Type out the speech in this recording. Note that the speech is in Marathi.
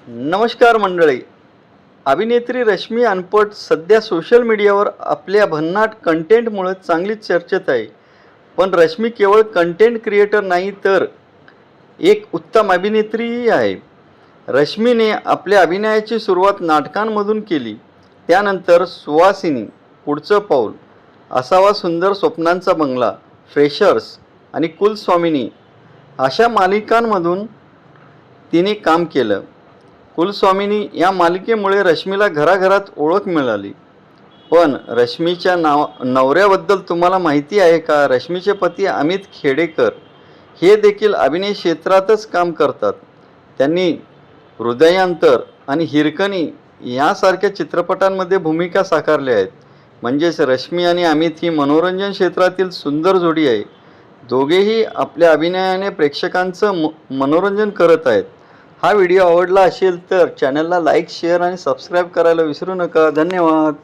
नमस्कार मंडळी. अभिनेत्री रश्मी अनपट सध्या सोशल मीडियावर आपल्या भन्नाट कंटेंटमुळे चांगलीच चर्चेत आहे. पण रश्मी केवळ कंटेंट क्रिएटर नाही तर एक उत्तम अभिनेत्रीही आहे. रश्मीने आपल्या अभिनयाची सुरुवात नाटकांमधून केली. त्यानंतर सुवासिनी, पुढचं पाऊल, असावा सुंदर स्वप्नांचा बंगला, फ्रेशर्स आणि कुलस्वामिनी अशा मालिकांमधून तिने काम केलं. कुलस्वामिनी या मालिकेमुळे रश्मीला घराघरात ओळख मिळाली. पण रश्मीच्या नवऱ्याबद्दल तुम्हाला माहिती आहे का? रश्मीचे पती अमित खेडेकर हे देखील अभिनय क्षेत्रातच काम करतात. त्यांनी हृदयांतर आणि हिरकणी यासारख्या चित्रपटांमध्ये भूमिका साकारल्या आहेत. म्हणजेच रश्मी आणि अमित ही मनोरंजन क्षेत्रातील सुंदर जोडी आहे. दोघेही आपल्या अभिनयाने प्रेक्षकांचं मनोरंजन करत आहेत. हा व्हिडिओ आवडला असेल तर चॅनलला लाईक, शेअर आणि सबस्क्राईब करायला विसरू नका. धन्यवाद.